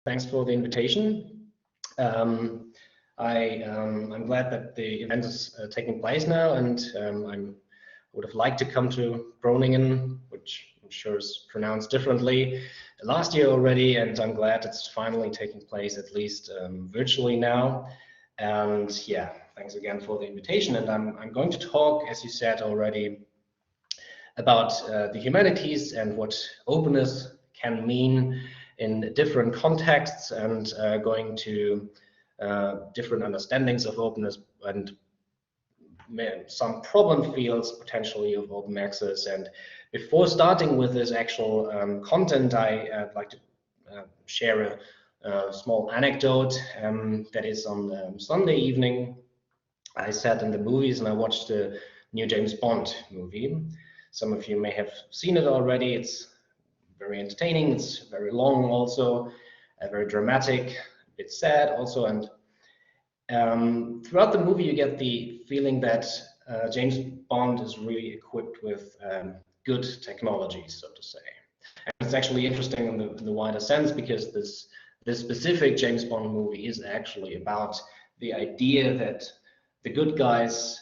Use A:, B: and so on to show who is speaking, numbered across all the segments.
A: Thanks for the invitation. I'm glad that the event is taking place now, and I would have liked to come to Groningen, which I'm sure is pronounced differently, last year already, and I'm glad it's finally taking place, at least virtually now. And yeah, thanks again for the invitation. And I'm going to talk, as you said already, about the humanities and what openness can mean in different contexts, and going to different understandings of openness and some problem fields potentially of open access. And before starting with this actual content, I'd like to share a small anecdote that is on Sunday evening. I sat in the movies and I watched the new James Bond movie. Some of you may have seen it already. It's very entertaining, it's very long also, very dramatic, a bit sad also, and throughout the movie you get the feeling that James Bond is really equipped with good technology, so to say. And it's actually interesting in the wider sense, because this specific James Bond movie is actually about the idea that the good guys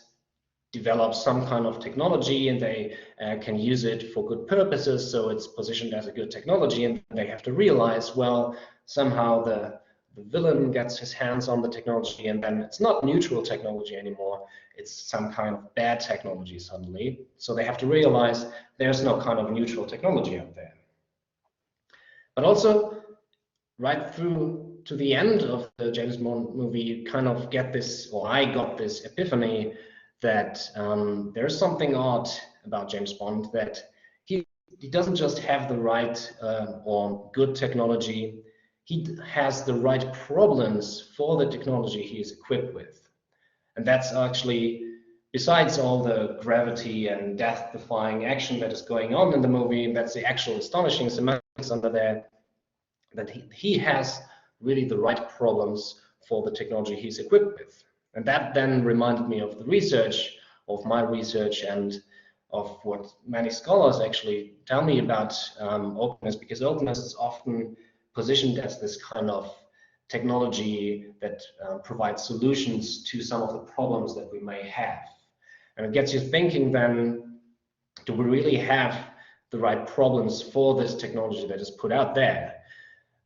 A: develop some kind of technology and they can use it for good purposes, so it's positioned as a good technology, and they have to realize, well, somehow the villain gets his hands on the technology and then it's not neutral technology anymore, it's some kind of bad technology suddenly. So they have to realize there's no kind of neutral technology out there. But also, right through to the end of the James Bond movie, you kind of get this, or I got this epiphany, that there's something odd about James Bond, that he doesn't just have the right or good technology, he has the right problems for the technology he is equipped with. And that's actually, besides all the gravity and death-defying action that is going on in the movie, and that's the actual astonishing semantics under there, that he has really the right problems for the technology he's equipped with. And that then reminded me of the research, of my research, and of what many scholars actually tell me about openness, because openness is often positioned as this kind of technology that provides solutions to some of the problems that we may have. And it gets you thinking then, do we really have the right problems for this technology that is put out there?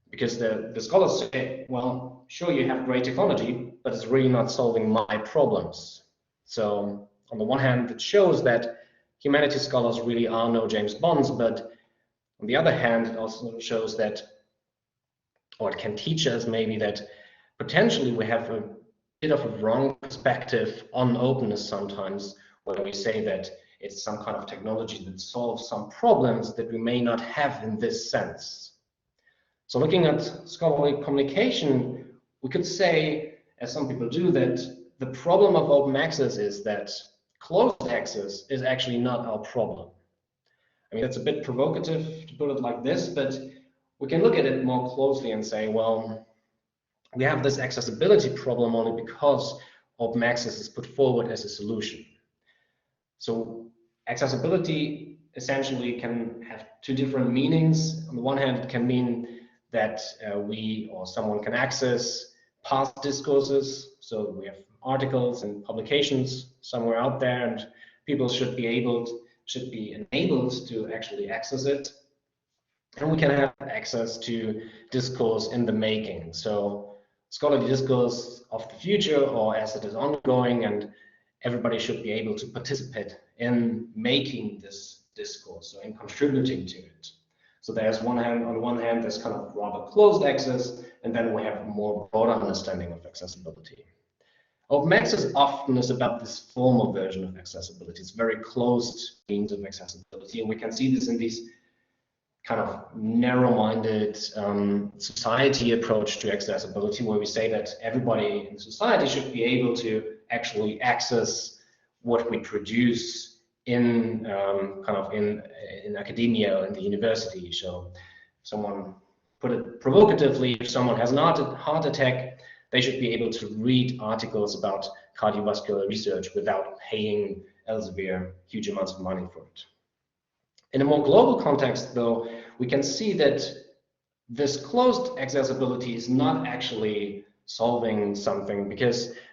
A: Because the scholars say, well, sure, you have great technology, but it's really not solving my problems. So on the one hand, it shows that humanities scholars really are no James Bonds, but on the other hand, it also shows that, or it can teach us maybe, that potentially we have a bit of a wrong perspective on openness sometimes, where we say that it's some kind of technology that solves some problems that we may not have in this sense. So looking at scholarly communication, we could say, as some people do, that the problem of open access is that closed access is actually not our problem. I mean, that's a bit provocative to put it like this, but we can look at it more closely and say, well, we have this accessibility problem only because open access is put forward as a solution. So accessibility essentially can have two different meanings. On the one hand, it can mean that we or someone can access past discourses. So we have articles and publications somewhere out there, and people should be enabled to actually access it. And we can have access to discourse in the making. So scholarly discourse of the future, or as it is ongoing, and everybody should be able to participate in making this discourse, so in contributing to it. So there's on one hand, there's kind of rather closed access, and then we have a more broader understanding of accessibility. Open access often is about this formal version of accessibility. It's very closed means of accessibility, and we can see this in these kind of narrow-minded society approach to accessibility, where we say that everybody in society should be able to actually access what we produce in in academia, in the university. So someone put it provocatively, if someone has a heart attack, they should be able to read articles about cardiovascular research without paying elsewhere huge amounts of money for it. In a more global context, though, we can see that this closed accessibility is not actually solving something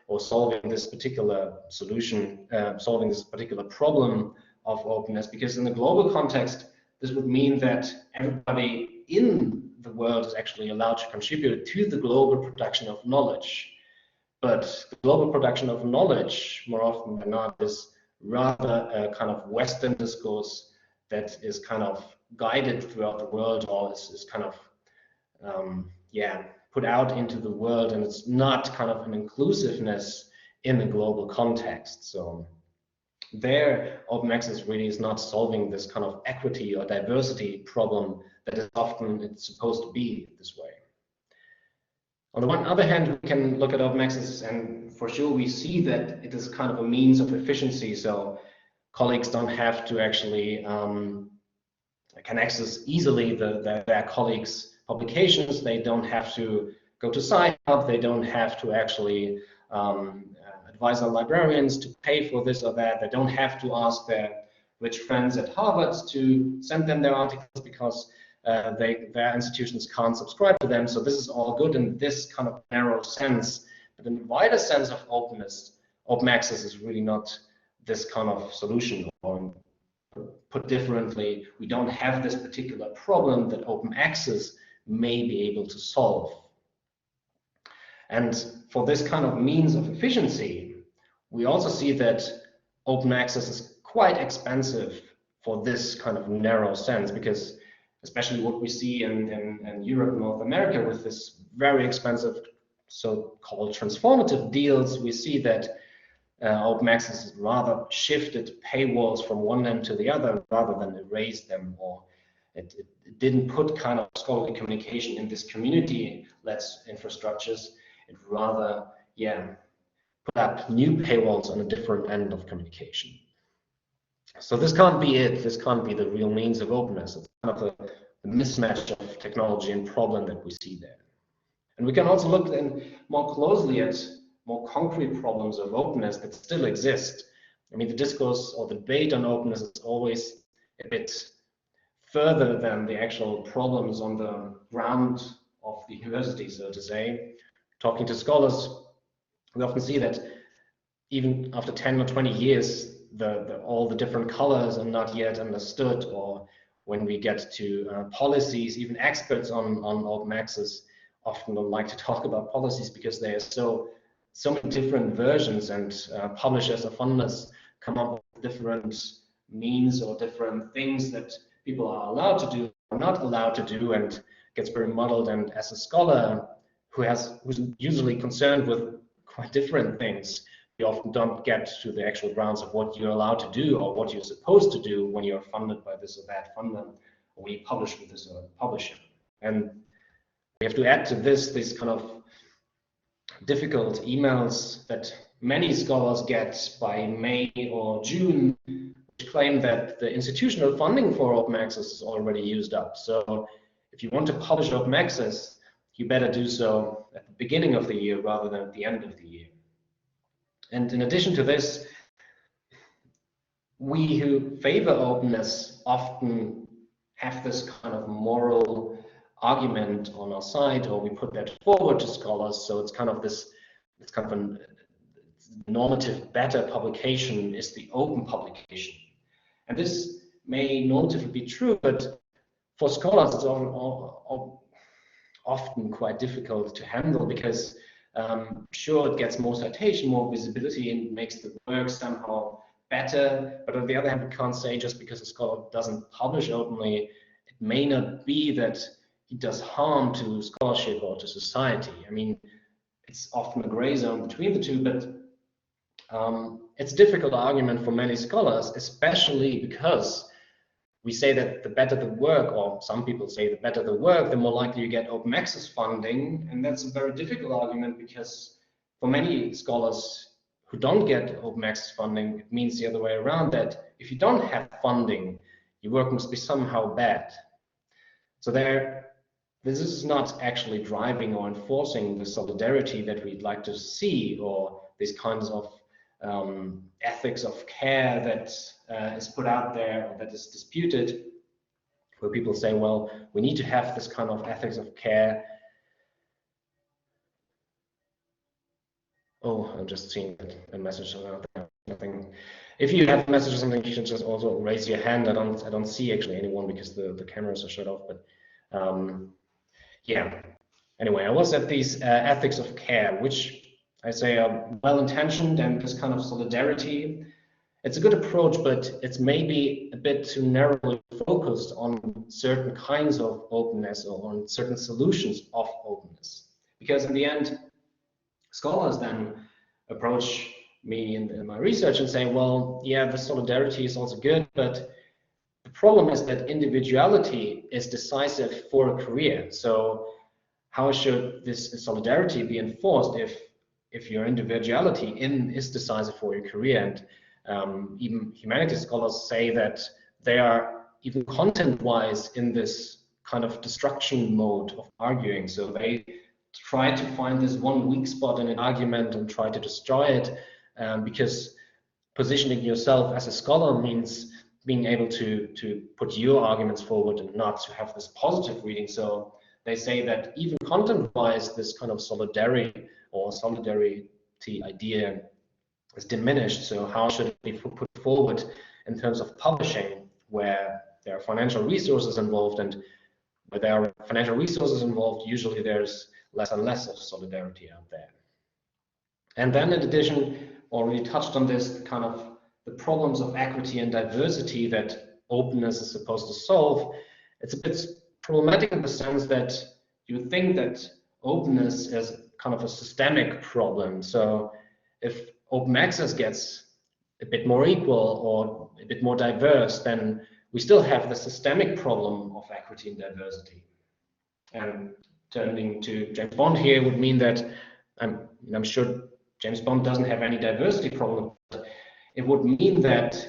A: or solving this particular solution, solving this particular problem of openness, because in the global context, this would mean that everybody in the world is actually allowed to contribute to the global production of knowledge. But the global production of knowledge, more often than not, is rather a kind of Western discourse that is kind of guided throughout the world, or is kind of put out into the world, and it's not kind of an inclusiveness in the global context. So there, open access really is not solving this kind of equity or diversity problem that is often it's supposed to be this way. On the one other hand, we can look at open access, and for sure we see that it is kind of a means of efficiency. So colleagues don't have to actually can access easily their colleagues' publications. They don't have to go to SciHub. They don't have to actually advise on librarians to pay for this or that. They don't have to ask their rich friends at Harvard to send them their articles because their institutions can't subscribe to them. So this is all good in this kind of narrow sense. But in the wider sense of openness, open access is really not this kind of solution. Or put differently, we don't have this particular problem that open access may be able to solve. And for this kind of means of efficiency, we also see that open access is quite expensive for this kind of narrow sense, because especially what we see in Europe and North America with this very expensive so-called transformative deals, we see that open access has rather shifted paywalls from one end to the other rather than erase them, or it didn't put kind of scholarly communication in this community-led infrastructures. It rather, put up new paywalls on a different end of communication. So this can't be it. This can't be the real means of openness. It's kind of a mismatch of technology and problem that we see there. And we can also look then more closely at more concrete problems of openness that still exist. I mean, the discourse or the debate on openness is always a bit further than the actual problems on the ground of the university, so to say. Talking to scholars, we often see that even after 10 or 20 years, all the different colors are not yet understood, or when we get to policies, even experts on open access often don't like to talk about policies because they are so many different versions, and publishers or funders come up with different means or different things that people are allowed to do or not allowed to do, and gets very muddled. And as a scholar who's usually concerned with quite different things, you often don't get to the actual grounds of what you're allowed to do or what you're supposed to do when you're funded by this or that funder, or when you publish with this or that publisher. And we have to add to this kind of difficult emails that many scholars get by May or June, which claim that the institutional funding for open access is already used up. So if you want to publish open access, you better do so at the beginning of the year rather than at the end of the year. And in addition to this, we who favor openness often have this kind of moral argument on our side, or we put that forward to scholars. So it's kind of a normative better publication is the open publication. And this may normatively be true, but for scholars it's often quite difficult to handle, because sure, it gets more citation, more visibility, and makes the work somehow better. But on the other hand, we can't say just because a scholar doesn't publish openly, it may not be that he does harm to scholarship or to society. I mean, it's often a gray zone between the two, but it's a difficult argument for many scholars, especially because we say that the better the work, or some people say the better the work, the more likely you get open access funding. And that's a very difficult argument, because for many scholars who don't get open access funding, it means the other way around, that if you don't have funding, your work must be somehow bad. So this is not actually driving or enforcing the solidarity that we'd like to see, or these kinds of ethics of care that is put out there or that is disputed. where people say, well, we need to have this kind of ethics of care. Oh, I'm just seeing a message about that. Nothing. If you have a message or something, you should just also raise your hand. I don't see actually anyone because the cameras are shut off. But yeah. Anyway, I was at these ethics of care, which I say are well-intentioned, and this kind of solidarity. It's a good approach, but it's maybe a bit too narrowly focused on certain kinds of openness or on certain solutions of openness. Because in the end, scholars then approach me in my research and say, well, yeah, the solidarity is also good, but the problem is that individuality is decisive for a career. So how should this solidarity be enforced if your individuality is decisive for your career? And even humanities scholars say that they are even content-wise in this kind of destruction mode of arguing. So they try to find this one weak spot in an argument and try to destroy it, because positioning yourself as a scholar means being able to put your arguments forward and not to have this positive reading. So they say that even content-wise, this kind of solidarity or solidarity idea is diminished. So how should it be put forward in terms of publishing, where there are financial resources involved, and where there are financial resources involved, usually there's less and less of solidarity out there. And then in addition, already touched on this, kind of the problems of equity and diversity that openness is supposed to solve. It's a bit problematic in the sense that you think that openness is kind of a systemic problem. So if open access gets a bit more equal or a bit more diverse, then we still have the systemic problem of equity and diversity. And turning to James Bond here would mean that I'm sure James Bond doesn't have any diversity problem, but it would mean that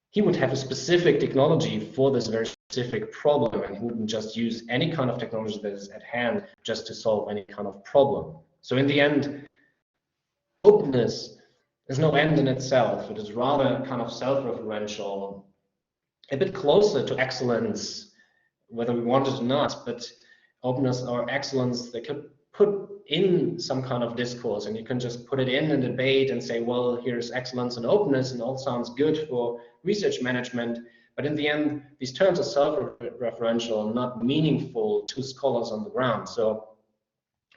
A: he would have a specific technology for this very specific problem, and he wouldn't just use any kind of technology that is at hand just to solve any kind of problem. So in the end, openness is no end in itself. It is rather kind of self-referential, a bit closer to excellence, whether we want it or not. But openness or excellence, they could put in some kind of discourse, and you can just put it in a debate and say, well, here's excellence and openness, and all sounds good for research management. But in the end, these terms are self-referential and not meaningful to scholars on the ground. So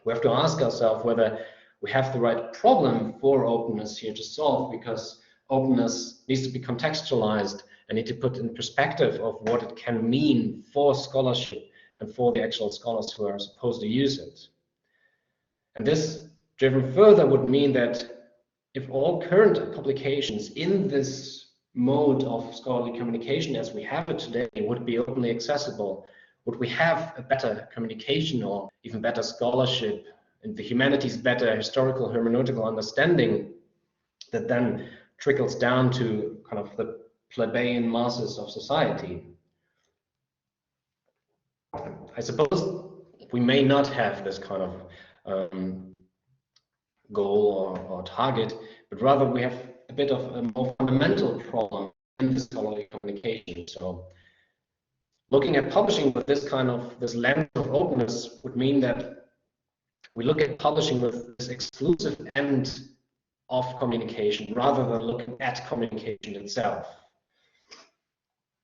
A: we have to ask ourselves whether we have the right problem for openness here to solve, because openness needs to be contextualized and need to put in perspective of what it can mean for scholarship and for the actual scholars who are supposed to use it. And this, driven further, would mean that if all current publications in this mode of scholarly communication as we have it today would be openly accessible, would we have a better communication or even better scholarship, and the humanities better historical hermeneutical understanding that then trickles down to kind of the plebeian masses of society? I suppose we may not have this kind of goal or target, but rather we have a bit of a more fundamental problem in scholarly communication. So looking at publishing with this lens of openness would mean that we look at publishing with this exclusive end of communication rather than looking at communication itself.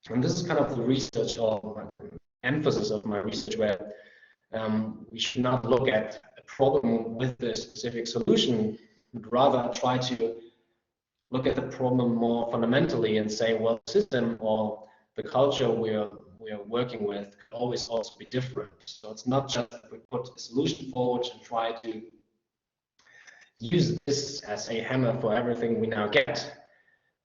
A: And this is kind of the research or emphasis of my research, where we should not look at a problem with a specific solution, but rather try to look at the problem more fundamentally and say, well, the system or the culture we are working with can always also be different. So it's not just that we put a solution forward and try to use this as a hammer for everything we now get,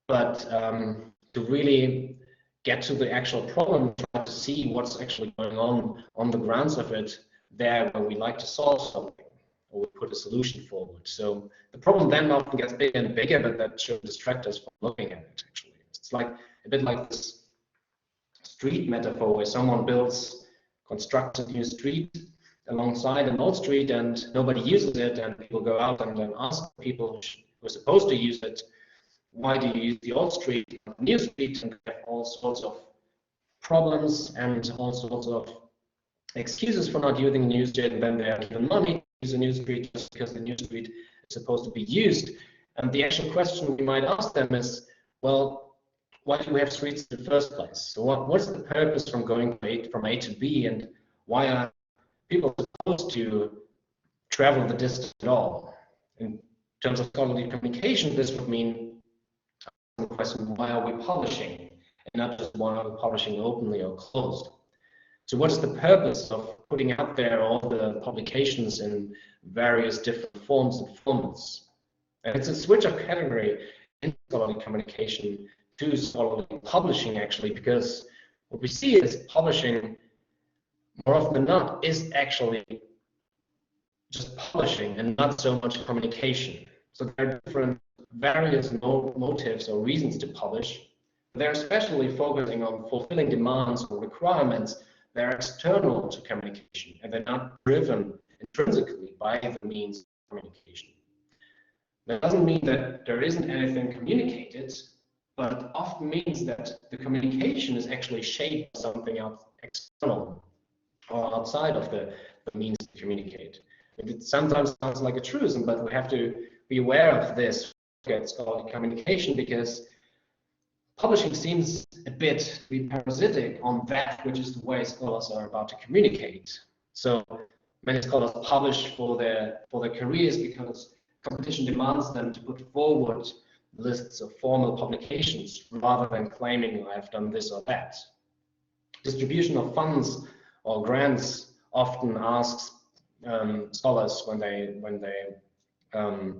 A: but to really get to the actual problem, try to see what's actually going on the grounds of it, there where we like to solve something, or we put a solution forward. So the problem then often gets bigger and bigger, but that should distract us from looking at it, actually. It's like a bit like this street metaphor where someone constructs a new street alongside an old street and nobody uses it, and people go out and then ask people who are supposed to use it, why do you use the old street, not the new street, and have all sorts of problems and all sorts of excuses for not using the newsfeed, and then they are given money to use a newsfeed just because the newsfeed is supposed to be used. And the actual question we might ask them is, well, why do we have streets in the first place? So what's the purpose from going from A to B, and why are people supposed to travel the distance at all? In terms of scholarly communication, this would mean the question, why are we publishing, and not just why are we publishing openly or closed? So what is the purpose of putting out there all the publications in various different forms and formats? And it's a switch of category in scholarly communication to scholarly publishing, actually, because what we see is publishing, more often than not, is actually just publishing and not so much communication. So there are different various motives or reasons to publish. They're especially focusing on fulfilling demands or requirements that are external to communication, and they're not driven intrinsically by the means of communication. That doesn't mean that there isn't anything communicated, but it often means that the communication is actually shaped by something else external or outside of the means to communicate. It sometimes sounds like a truism, but we have to be aware of this at scholarly communication, because publishing seems a bit to be parasitic on that which is the way scholars are about to communicate. So many scholars publish for their careers because competition demands them to put forward lists of formal publications rather than claiming I've done this or that. Distribution of funds or grants often asks scholars when they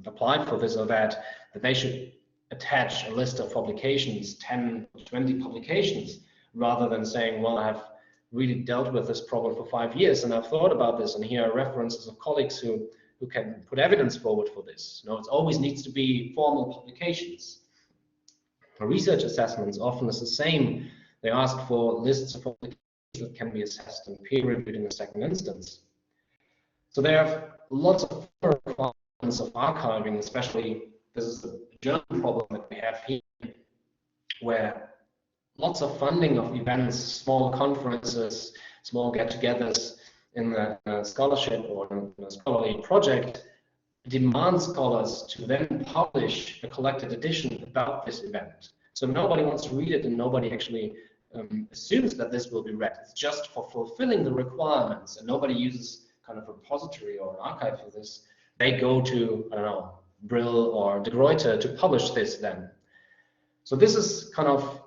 A: apply for this or that they should attach a list of publications, 10, 20 publications, rather than saying, well, I've really dealt with this problem for 5 years and I've thought about this, and here are references of colleagues who can put evidence forward for this. No, it always needs to be formal publications. For research assessments, often it's the same. They ask for lists of publications that can be assessed and peer-reviewed in the second instance. So there are lots of requirements of archiving, especially this is the German problem that we have here, where lots of funding of events, small conferences, small get-togethers in a scholarship or in a scholarly project demand scholars to then publish a collected edition about this event. So nobody wants to read it, and nobody actually assumes that this will be read. It's just for fulfilling the requirements, and nobody uses kind of a repository or an archive for this. They go to, I don't know, Brill or De Gruyter to publish this then. So this is kind of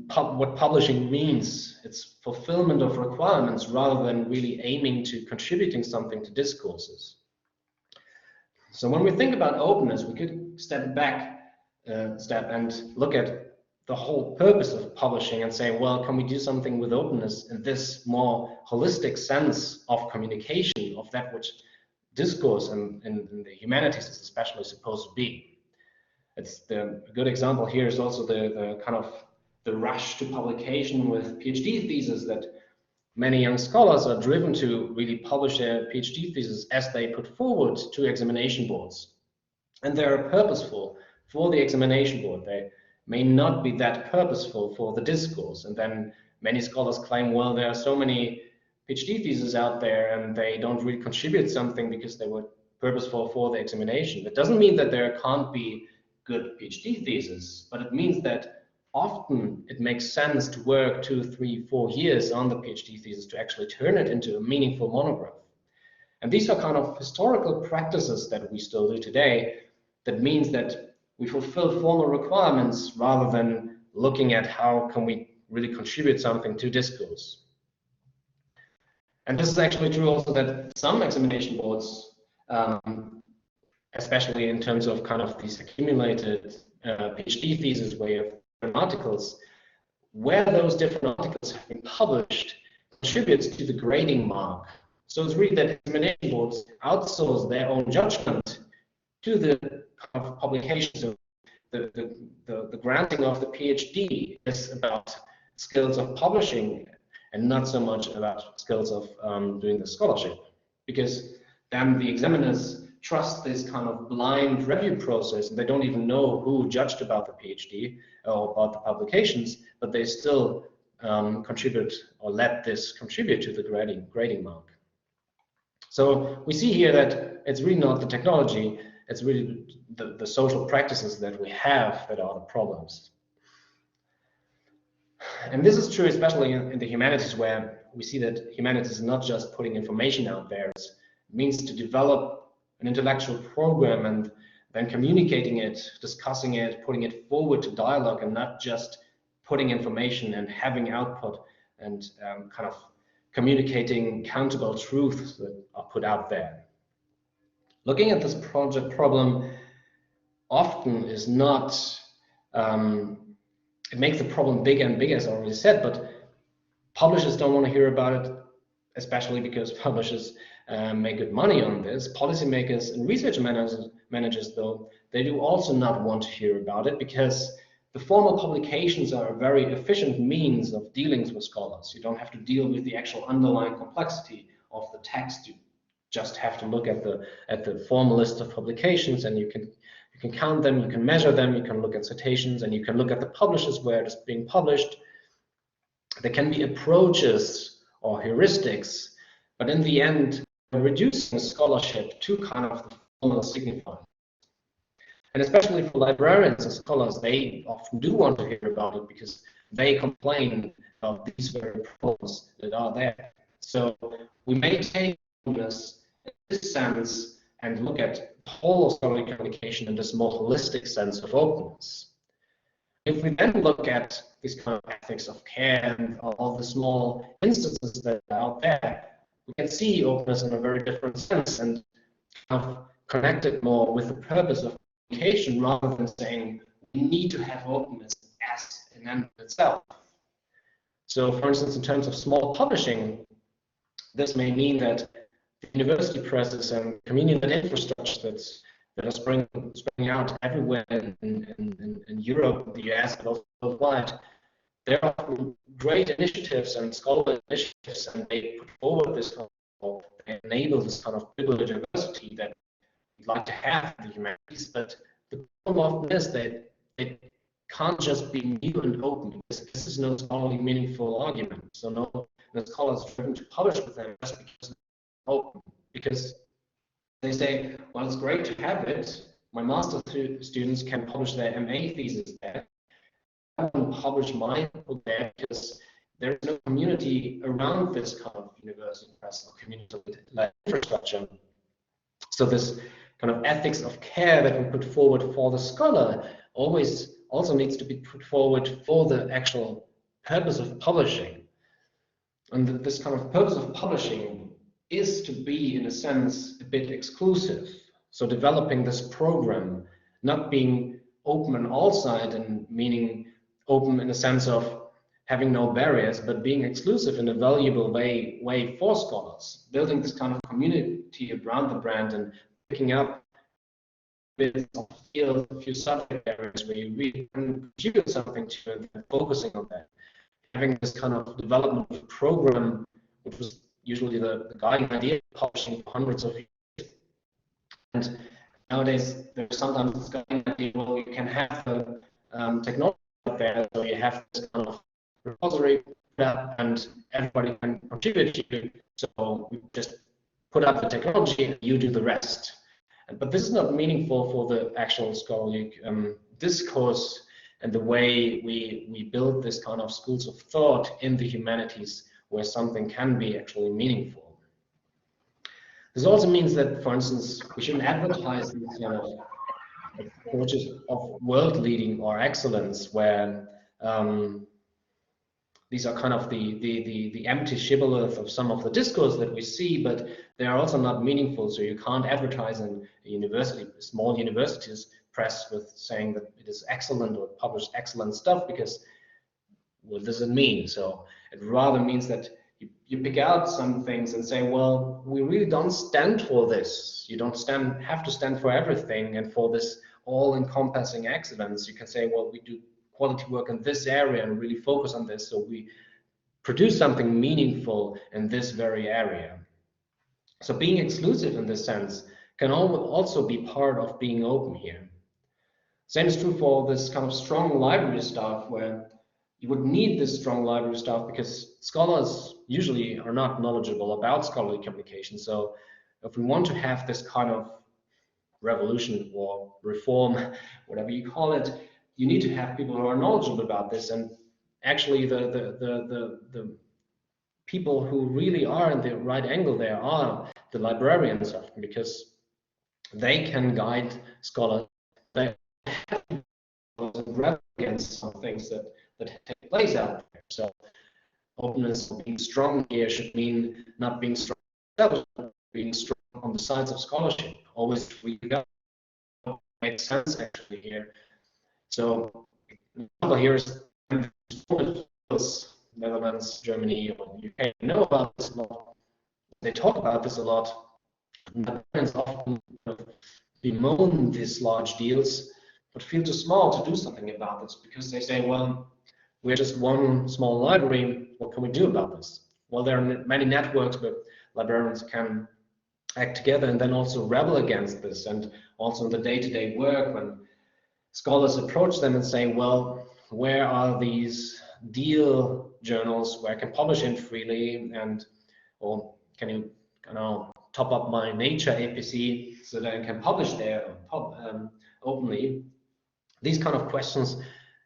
A: what publishing means. It's fulfillment of requirements rather than really aiming to contributing something to discourses. So when we think about openness, we could step back and look at the whole purpose of publishing and say, well, can we do something with openness in this more holistic sense of communication, of that which discourse in the humanities is especially supposed to be? It's a good example here is also the kind of the rush to publication with PhD theses, that many young scholars are driven to really publish their PhD thesis as they put forward to examination boards. And they're purposeful for the examination board. They may not be that purposeful for the discourse. And then many scholars claim, well, there are so many PhD theses out there and they don't really contribute something because they were purposeful for the examination. That doesn't mean that there can't be good PhD theses, but it means that often it makes sense to work 2, 3, 4 years on the PhD thesis to actually turn it into a meaningful monograph. And these are kind of historical practices that we still do today. That means that we fulfill formal requirements rather than looking at how can we really contribute something to discourse. And this is actually true also that some examination boards, especially in terms of kind of these accumulated PhD theses where you have articles, where those different articles have been published contributes to the grading mark. So it's really that examination boards outsource their own judgment to the kind of publications. Of the granting of the PhD is about skills of publishing and not so much about skills of doing the scholarship, because then the examiners trust this kind of blind review process, and they don't even know who judged about the PhD or about the publications, but they still contribute or let this contribute to the grading mark. So we see here that it's really not the technology, it's really the social practices that we have that are the problems. And this is true especially in the humanities, where we see that humanities is not just putting information out there. It means to develop an intellectual program and then communicating it, discussing it, putting it forward to dialogue, and not just putting information and having output and kind of communicating countable truths that are put out there. Looking at this project problem often is not, it makes the problem bigger and bigger, as I already said, but publishers don't want to hear about it, especially because publishers make good money on this. Policymakers and research managers, though, they do also not want to hear about it, because the formal publications are a very efficient means of dealing with scholars. You don't have to deal with the actual underlying complexity of the text. You just have to look at the formal list of publications, and you can count them, you can measure them, you can look at citations, and you can look at the publishers where it is being published. There can be approaches or heuristics, but in the end, we're reducing scholarship to kind of the formal signifier. And especially for librarians and scholars, they often do want to hear about it because they complain of these very problems that are there. So we maintain this in this sense and look at the whole of scholarly communication in this more holistic sense of openness. If we then look at this kind of ethics of care and all the small instances that are out there, we can see openness in a very different sense and kind of connect it more with the purpose of communication, rather than saying we need to have openness as an end in itself. So, for instance, in terms of small publishing, this may mean that university presses and community infrastructure that are springing out everywhere in Europe, the US, but also worldwide. There are great initiatives and scholarly initiatives, and they put forward this kind of, they enable this kind of bibliodiversity that we'd like to have in the humanities. But the problem often is that it can't just be new and open. This is no scholarly meaningful argument. So no scholars are driven to publish with them just because it's open. Because they say, well, it's great to have it. My master's students can publish their MA thesis there. I won't publish mine there because there is no community around this kind of university press or community-led infrastructure. So this kind of ethics of care that we put forward for the scholar always also needs to be put forward for the actual purpose of publishing. And this kind of purpose of publishing is to be, in a sense, a bit exclusive. So developing this program, not being open on all sides, and meaning open in the sense of having no barriers, but being exclusive in a valuable way for scholars, building this kind of community around the brand and picking up bits of skills, a few subject areas where you really can contribute something to it and focusing on that. Having this kind of development of a program, which was usually the guiding idea of publishing for hundreds of years. And nowadays, there's sometimes this guiding idea, well, you can have the technology out there, so you have this kind of repository and everybody can contribute to it. So we just put up the technology and you do the rest. But this is not meaningful for the actual scholarly discourse and the way we build this kind of schools of thought in the humanities, where something can be actually meaningful. This also means that, for instance, we shouldn't advertise these kind of approaches of world-leading or excellence, where these are kind of the empty shibboleth of some of the discourse that we see, but they are also not meaningful. So you can't advertise in a university, small universities press with saying that it is excellent or publish excellent stuff, because what does it mean? So it rather means that you pick out some things and say, well, we really don't stand for this. You don't have to stand for everything and for this all-encompassing excellence. You can say, well, we do quality work in this area and really focus on this, so we produce something meaningful in this very area. So being exclusive in this sense can also be part of being open here. Same is true for this kind of strong library stuff, where you would need this strong library staff because scholars usually are not knowledgeable about scholarly communication. So if we want to have this kind of revolution or reform, whatever you call it, you need to have people who are knowledgeable about this. And actually the people who really are in the right angle there are the librarians often, because they can guide scholars. They rebel against some things that take place out there. So openness, being strong here, should mean not being strong, but being strong on the sides of scholarship. Always we go. Makes sense actually here. So example here is Netherlands, Germany, or UK know about this a lot. They talk about this a lot. Netherlands often bemoan these large deals, but feel too small to do something about this because they say, well, we're just one small library. What can we do about this? Well, there are many networks where librarians can act together and then also rebel against this. And also in the day-to-day work, when scholars approach them and say, well, where are these deal journals where I can publish in freely, and or can you top up my Nature APC so that I can publish there openly? These kind of questions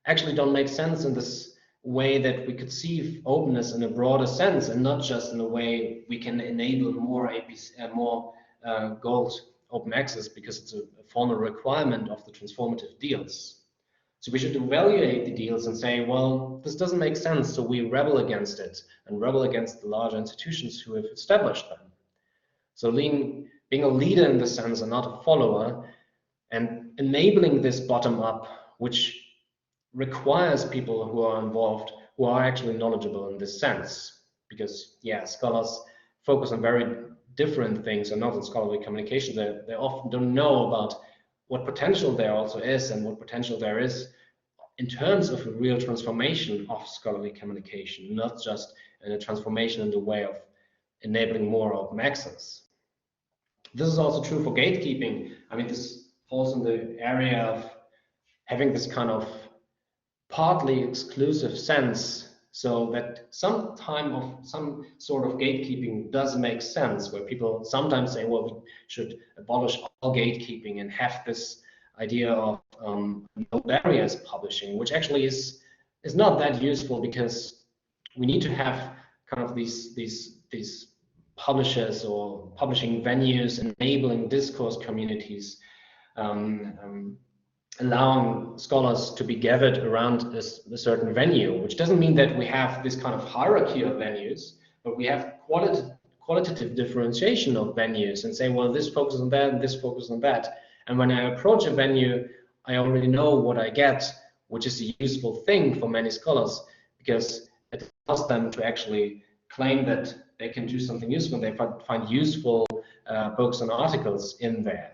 A: actually don't make sense in this way that we could see openness in a broader sense, and not just in a way we can enable more APC, more gold open access because it's a formal requirement of the transformative deals. So we should evaluate the deals and say, well, this doesn't make sense, so we rebel against it and rebel against the large institutions who have established them. So being a leader in this sense and not a follower, and enabling this bottom-up, which requires people who are involved, who are actually knowledgeable in this sense. Because, yeah, scholars focus on very different things and not on scholarly communication. They often don't know about what potential there also is and what potential there is in terms of a real transformation of scholarly communication, not just a transformation in the way of enabling more open access. This is also true for gatekeeping. I mean, this falls in the area of having this kind of partly exclusive sense, so that some sort of gatekeeping does make sense, where people sometimes say, well, we should abolish all gatekeeping and have this idea of no barriers publishing, which actually is not that useful, because we need to have kind of these publishers or publishing venues enabling discourse communities, allowing scholars to be gathered around a certain venue, which doesn't mean that we have this kind of hierarchy of venues, but we have qualitative differentiation of venues and say, well, this focuses on that and this focuses on that. And when I approach a venue, I already know what I get, which is a useful thing for many scholars, because it allows them to actually claim that they can do something useful. They find useful books and articles in there.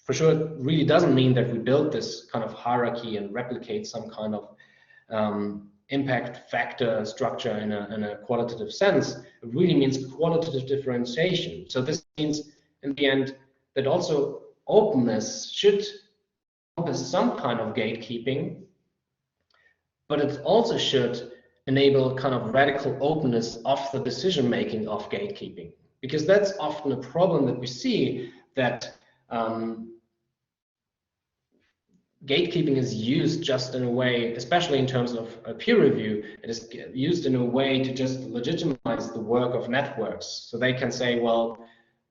A: For sure, it really doesn't mean that we build this kind of hierarchy and replicate some kind of impact factor structure in a qualitative sense. It really means qualitative differentiation. So this means, in the end, that also openness should encompass some kind of gatekeeping, but it also should enable kind of radical openness of the decision making of gatekeeping, because that's often a problem that we see, that gatekeeping is used just in a way, especially in terms of peer review, it is used in a way to just legitimize the work of networks. So they can say, well,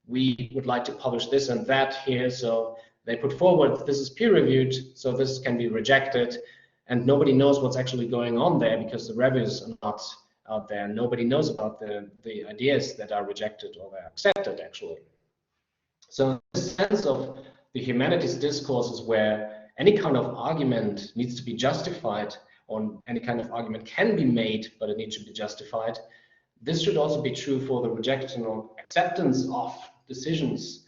A: we would like to publish this and that here, so they put forward, this is peer reviewed, so this can be rejected, and nobody knows what's actually going on there because the reviews are not out there. Nobody knows about the ideas that are rejected or they're accepted, actually. So the sense of the humanities discourses where any kind of argument needs to be justified, or any kind of argument can be made, but it needs to be justified. This should also be true for the rejection or acceptance of decisions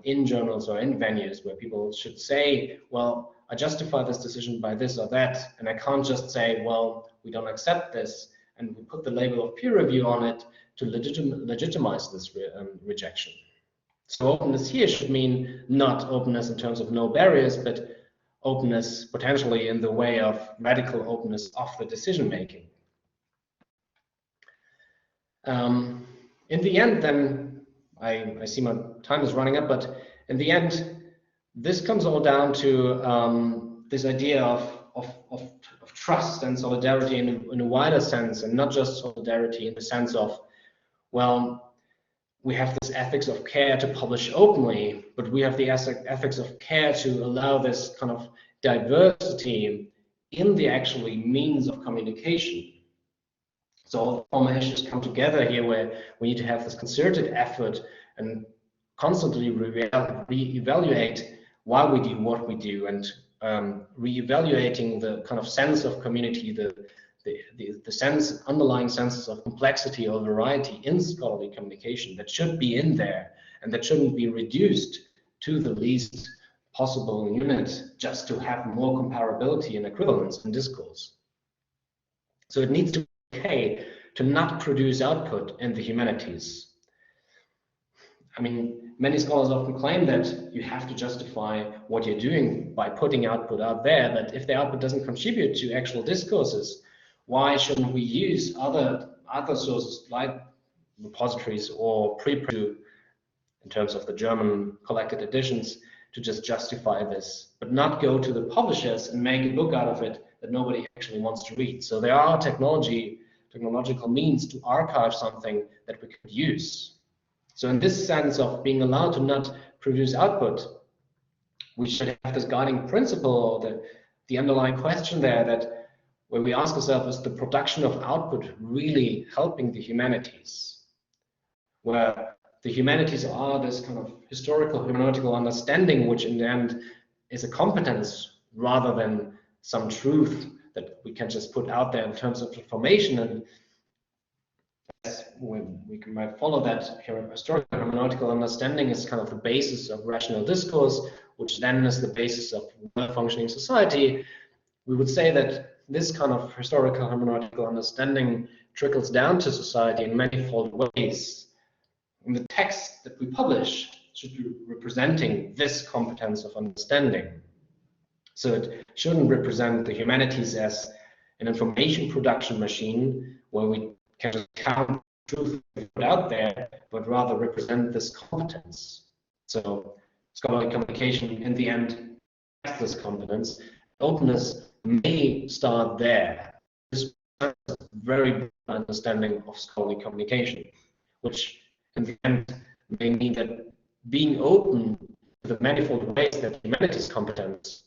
A: in journals or in venues, where people should say, well, I justify this decision by this or that, and I can't just say, well, we don't accept this, and we put the label of peer review on it to legitimize this rejection. So openness here should mean not openness in terms of no barriers, but openness potentially in the way of radical openness of the decision making. In the end, then, I see my time is running up, but in the end, this comes all down to this idea of trust and solidarity in a wider sense, and not just solidarity in the sense of, well, we have this ethics of care to publish openly, but we have the ethics of care to allow this kind of diversity in the actually means of communication. So all formations come together here, where we need to have this concerted effort and constantly re-evaluate why we do what we do, and re-evaluating the kind of sense of community, the sense, underlying senses of complexity or variety in scholarly communication that should be in there, and that shouldn't be reduced to the least possible unit just to have more comparability and equivalence in discourse. So it needs to be okay to not produce output in the humanities. I mean, many scholars often claim that you have to justify what you're doing by putting output out there, but if the output doesn't contribute to actual discourses, why shouldn't we use other sources like repositories or preprint, in terms of the German collected editions, to just justify this, but not go to the publishers and make a book out of it that nobody actually wants to read? So there are technological means to archive something that we could use. So in this sense of being allowed to not produce output, we should have this guiding principle, or the underlying question there, that when we ask ourselves, is the production of output really helping the humanities? Where the humanities are this kind of historical hermeneutical understanding, which in the end is a competence rather than some truth that we can just put out there in terms of information. And we might follow that historical hermeneutical understanding is kind of the basis of rational discourse, which then is the basis of well-functioning society. We would say that this kind of historical hermeneutical understanding trickles down to society in manifold ways. And the text that we publish should be representing this competence of understanding. So it shouldn't represent the humanities as an information production machine where we can just count truth put out there, but rather represent this competence. So scholarly communication in the end has this competence. Openness may start there. This is a very broad understanding of scholarly communication, which in the end may mean that being open to the manifold ways that humanities competence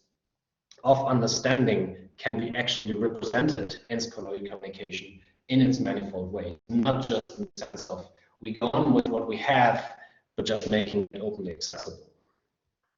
A: of understanding can be actually represented in scholarly communication in its manifold ways, not just in the sense of we go on with what we have, but just making it openly accessible.